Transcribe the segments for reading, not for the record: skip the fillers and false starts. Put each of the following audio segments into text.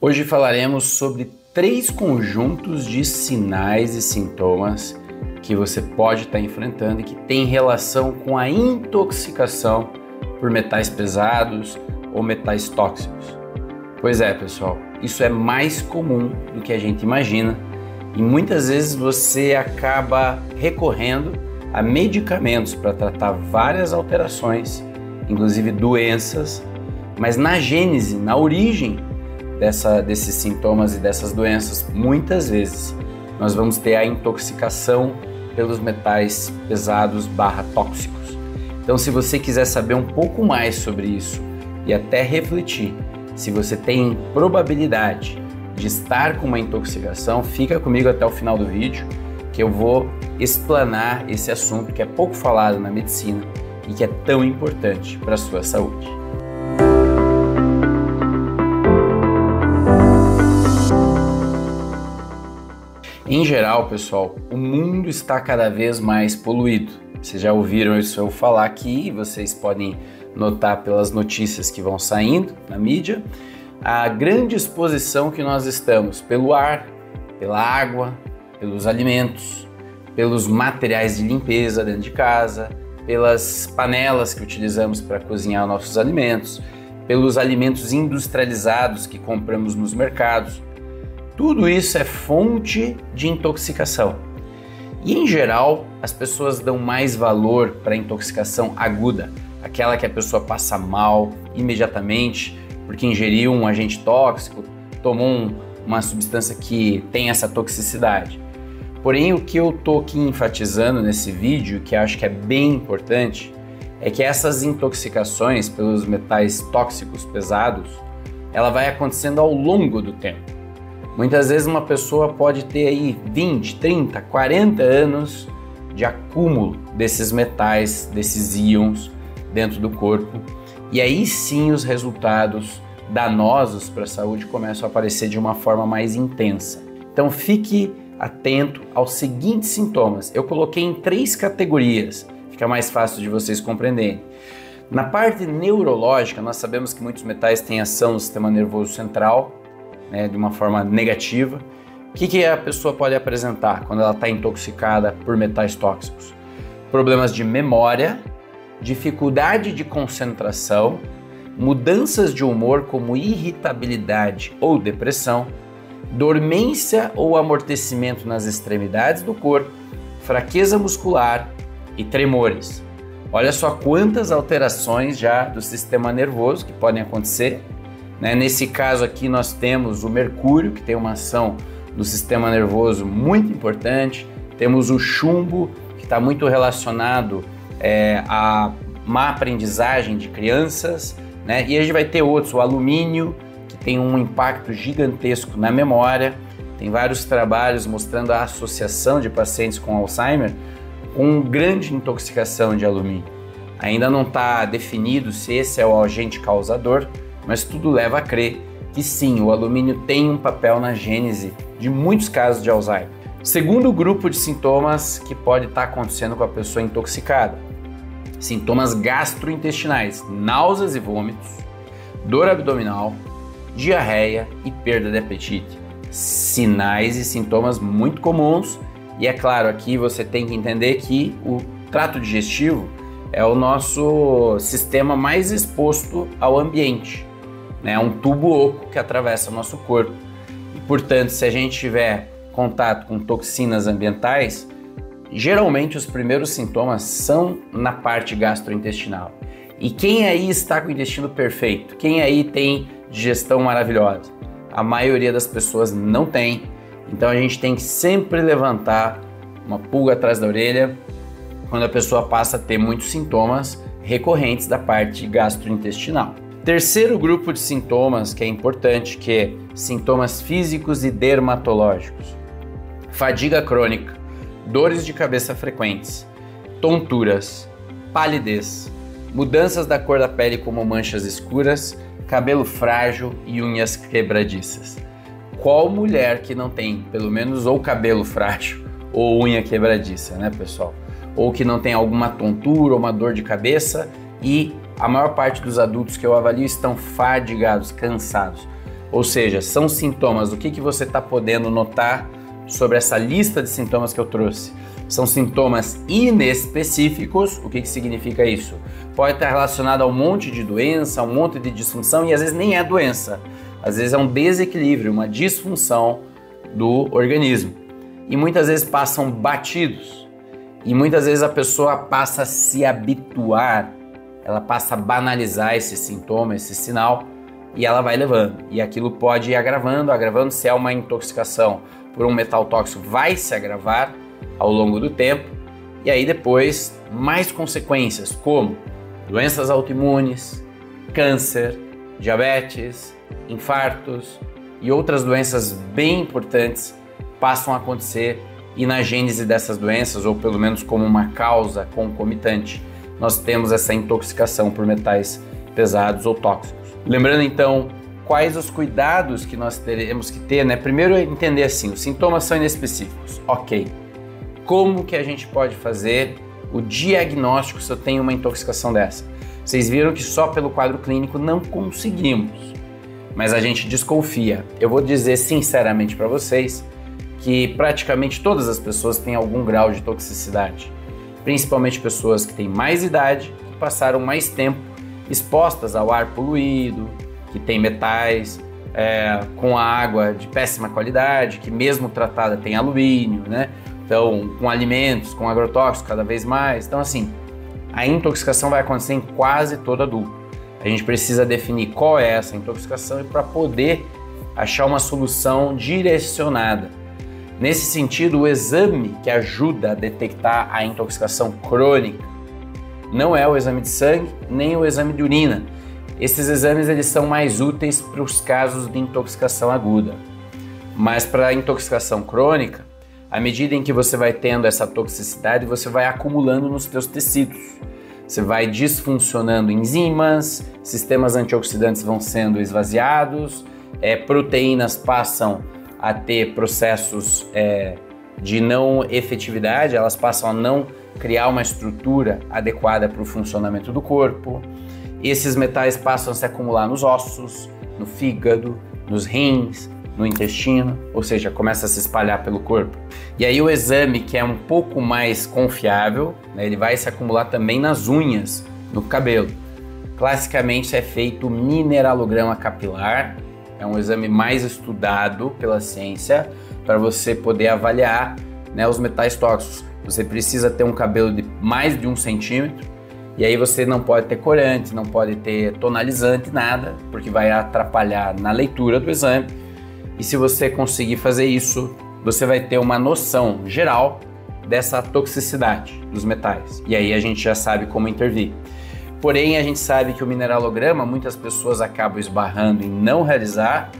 Hoje falaremos sobre 3 conjuntos de sinais e sintomas que você pode estar enfrentando e que tem relação com a intoxicação por metais pesados ou metais tóxicos. Pois é, pessoal, isso é mais comum do que a gente imagina e muitas vezes você acaba recorrendo a medicamentos para tratar várias alterações, inclusive doenças, mas na gênese, na origem desses sintomas e dessas doenças, muitas vezes nós vamos ter a intoxicação pelos metais pesados / tóxicos. Então, se você quiser saber um pouco mais sobre isso e até refletir se você tem probabilidade de estar com uma intoxicação, fica comigo até o final do vídeo que eu vou explanar esse assunto que é pouco falado na medicina e que é tão importante para a sua saúde. Em geral, pessoal, o mundo está cada vez mais poluído. Vocês já ouviram isso eu falar aqui, vocês podem notar pelas notícias que vão saindo na mídia, a grande exposição que nós estamos pelo ar, pela água, pelos alimentos, pelos materiais de limpeza dentro de casa, pelas panelas que utilizamos para cozinhar nossos alimentos, pelos alimentos industrializados que compramos nos mercados. Tudo isso é fonte de intoxicação. E em geral, as pessoas dão mais valor para a intoxicação aguda, aquela que a pessoa passa mal imediatamente porque ingeriu um agente tóxico, tomou uma substância que tem essa toxicidade. Porém, o que eu estou aqui enfatizando nesse vídeo, que acho que é bem importante, é que essas intoxicações pelos metais tóxicos pesados, ela vai acontecendo ao longo do tempo. Muitas vezes uma pessoa pode ter aí 20, 30, 40 anos de acúmulo desses metais, desses íons dentro do corpo, e aí sim os resultados danosos para a saúde começam a aparecer de uma forma mais intensa. Então fique atento aos seguintes sintomas. Eu coloquei em 3 categorias, fica mais fácil de vocês compreenderem. Na parte neurológica, nós sabemos que muitos metais têm ação no sistema nervoso central, de uma forma negativa. O que a pessoa pode apresentar quando ela está intoxicada por metais tóxicos? Problemas de memória, dificuldade de concentração, mudanças de humor como irritabilidade ou depressão, dormência ou amortecimento nas extremidades do corpo, fraqueza muscular e tremores. Olha só quantas alterações já do sistema nervoso que podem acontecer. Nesse caso aqui nós temos o mercúrio, que tem uma ação no sistema nervoso muito importante, temos o chumbo, que está muito relacionado à má aprendizagem de crianças, e a gente vai ter outros, o alumínio, que tem um impacto gigantesco na memória. Tem vários trabalhos mostrando a associação de pacientes com Alzheimer com grande intoxicação de alumínio. Ainda não está definido se esse é o agente causador, mas tudo leva a crer que sim, o alumínio tem um papel na gênese de muitos casos de Alzheimer. Segundo grupo de sintomas que pode estar acontecendo com a pessoa intoxicada: sintomas gastrointestinais, náuseas e vômitos, dor abdominal, diarreia e perda de apetite. Sinais e sintomas muito comuns, e é claro, aqui você tem que entender que o trato digestivo é o nosso sistema mais exposto ao ambiente. É um tubo oco que atravessa o nosso corpo e, portanto, se a gente tiver contato com toxinas ambientais, geralmente os primeiros sintomas são na parte gastrointestinal. E quem aí está com o intestino perfeito? Quem aí tem digestão maravilhosa? A maioria das pessoas não tem, então a gente tem que sempre levantar uma pulga atrás da orelha quando a pessoa passa a ter muitos sintomas recorrentes da parte gastrointestinal. Terceiro grupo de sintomas que é importante, que é sintomas físicos e dermatológicos. Fadiga crônica, dores de cabeça frequentes, tonturas, palidez, mudanças da cor da pele como manchas escuras, cabelo frágil e unhas quebradiças. Qual mulher que não tem pelo menos ou cabelo frágil ou unha quebradiça, né, pessoal? Ou que não tem alguma tontura ou uma dor de cabeça, e a maior parte dos adultos que eu avalio estão fadigados, cansados. Ou seja, são sintomas. O que você está podendo notar sobre essa lista de sintomas que eu trouxe? São sintomas inespecíficos. O que significa isso? Pode estar relacionado a um monte de doença, a um monte de disfunção, e às vezes nem é doença. Às vezes é um desequilíbrio, uma disfunção do organismo. E muitas vezes passam batidos. E muitas vezes a pessoa passa a se habituar, ela passa a banalizar esse sintoma, esse sinal, e ela vai levando. E aquilo pode ir agravando, agravando. Se é uma intoxicação por um metal tóxico, vai se agravar ao longo do tempo. E aí depois, mais consequências, como doenças autoimunes, câncer, diabetes, infartos e outras doenças bem importantes passam a acontecer. E na gênese dessas doenças, ou pelo menos como uma causa concomitante, nós temos essa intoxicação por metais pesados ou tóxicos. Lembrando então, quais os cuidados que nós teremos que ter, né? Primeiro é entender assim, os sintomas são inespecíficos, ok. Como que a gente pode fazer o diagnóstico se eu tenho uma intoxicação dessa? Vocês viram que só pelo quadro clínico não conseguimos, mas a gente desconfia. Eu vou dizer sinceramente para vocês que praticamente todas as pessoas têm algum grau de toxicidade, principalmente pessoas que têm mais idade, que passaram mais tempo expostas ao ar poluído, que tem metais, com a água de péssima qualidade, que mesmo tratada tem alumínio, né? Então, com alimentos, com agrotóxicos cada vez mais. Então, assim, a intoxicação vai acontecer em quase todo adulto. A gente precisa definir qual é essa intoxicação e para poder achar uma solução direcionada. Nesse sentido, o exame que ajuda a detectar a intoxicação crônica não é o exame de sangue nem o exame de urina. Esses exames eles são mais úteis para os casos de intoxicação aguda. Mas para a intoxicação crônica, à medida em que você vai tendo essa toxicidade, você vai acumulando nos teus tecidos. Você vai disfuncionando enzimas, sistemas antioxidantes vão sendo esvaziados, proteínas passam a ter processos de não efetividade, elas passam a não criar uma estrutura adequada para o funcionamento do corpo. Esses metais passam a se acumular nos ossos, no fígado, nos rins, no intestino, ou seja, começa a se espalhar pelo corpo. E aí o exame, que é um pouco mais confiável, né, ele vai se acumular também nas unhas, no cabelo. Classicamente é feito o mineralograma capilar, é um exame mais estudado pela ciência para você poder avaliar, né, os metais tóxicos. Você precisa ter um cabelo de mais de 1 centímetro e aí você não pode ter corante, não pode ter tonalizante, nada, porque vai atrapalhar na leitura do exame. E se você conseguir fazer isso, você vai ter uma noção geral dessa toxicidade dos metais. E aí a gente já sabe como intervir. Porém, a gente sabe que o mineralograma, muitas pessoas acabam esbarrando em não realizar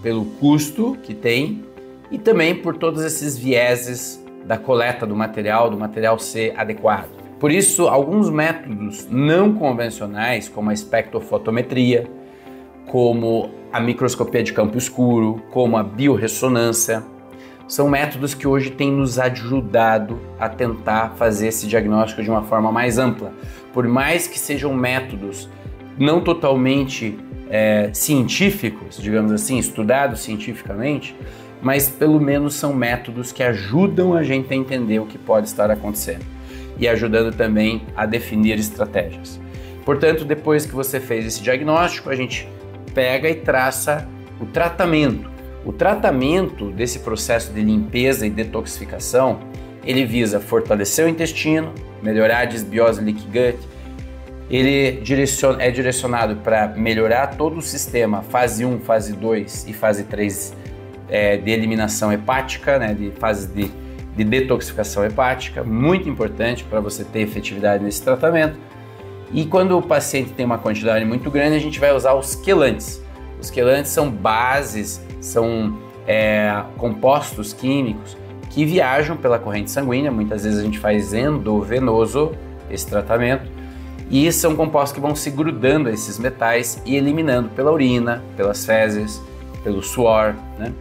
pelo custo que tem e também por todos esses vieses da coleta do material ser adequado. Por isso, alguns métodos não convencionais, como a espectrofotometria, como a microscopia de campo escuro, como a biorressonância, são métodos que hoje têm nos ajudado a tentar fazer esse diagnóstico de uma forma mais ampla. Por mais que sejam métodos não totalmente científicos, digamos assim, estudados cientificamente, mas pelo menos são métodos que ajudam a gente a entender o que pode estar acontecendo e ajudando também a definir estratégias. Portanto, depois que você fez esse diagnóstico, a gente pega e traça o tratamento. O tratamento desse processo de limpeza e detoxificação, ele visa fortalecer o intestino, melhorar a desbiose leaky gut, ele é direcionado para melhorar todo o sistema fase 1, fase 2 e fase 3 de eliminação hepática, né, de fases de detoxificação hepática, muito importante para você ter efetividade nesse tratamento. E quando o paciente tem uma quantidade muito grande, a gente vai usar os quelantes. Os quelantes são bases, são compostos químicos que viajam pela corrente sanguínea. Muitas vezes a gente faz endovenoso esse tratamento e são compostos que vão se grudando a esses metais e eliminando pela urina, pelas fezes, pelo suor, né?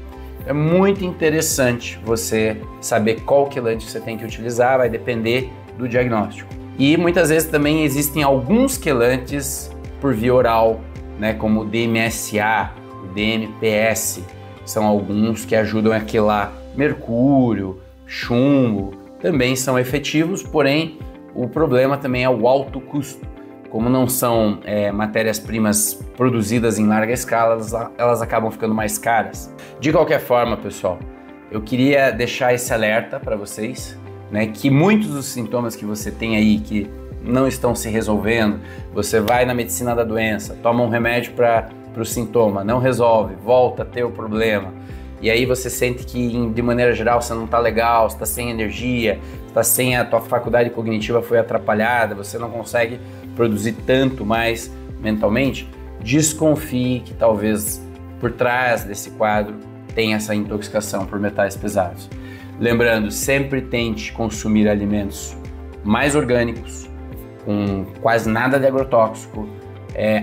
É muito interessante você saber qual quelante você tem que utilizar, vai depender do diagnóstico. E muitas vezes também existem alguns quelantes por via oral, né, como o DMSA o DMPS, são alguns que ajudam a quelar mercúrio, chumbo, também são efetivos, porém o problema também é o alto custo. Como não são matérias-primas produzidas em larga escala, elas acabam ficando mais caras. De qualquer forma, pessoal, eu queria deixar esse alerta para vocês, né, que muitos dos sintomas que você tem aí que não estão se resolvendo, você vai na medicina da doença, toma um remédio para o sintoma, não resolve, volta a ter o problema, e aí você sente que de maneira geral você não está legal, você está sem energia, está sem a tua faculdade cognitiva foi atrapalhada, você não consegue produzir tanto mais mentalmente, desconfie que talvez por trás desse quadro tenha essa intoxicação por metais pesados. Lembrando, sempre tente consumir alimentos mais orgânicos, com quase nada de agrotóxico.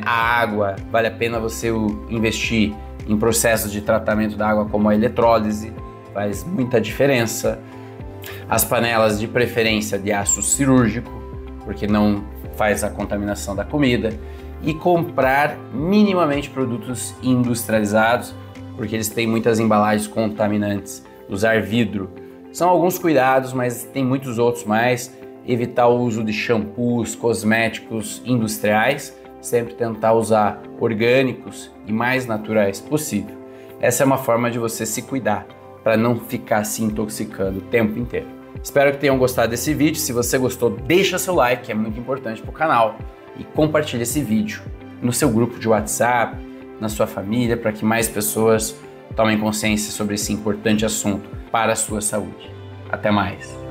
A água, vale a pena você investir em processos de tratamento da água como a eletrólise, faz muita diferença. As panelas de preferência de aço cirúrgico, porque não faz a contaminação da comida, e comprar minimamente produtos industrializados, porque eles têm muitas embalagens contaminantes. Usar vidro são alguns cuidados, mas tem muitos outros mais. Evitar o uso de shampoos, cosméticos industriais, sempre tentar usar orgânicos e mais naturais possível. Essa é uma forma de você se cuidar, para não ficar se intoxicando o tempo inteiro. Espero que tenham gostado desse vídeo. Se você gostou, deixa seu like, que é muito importante para o canal, e compartilhe esse vídeo no seu grupo de WhatsApp, na sua família, para que mais pessoas tomem consciência sobre esse importante assunto para a sua saúde. Até mais!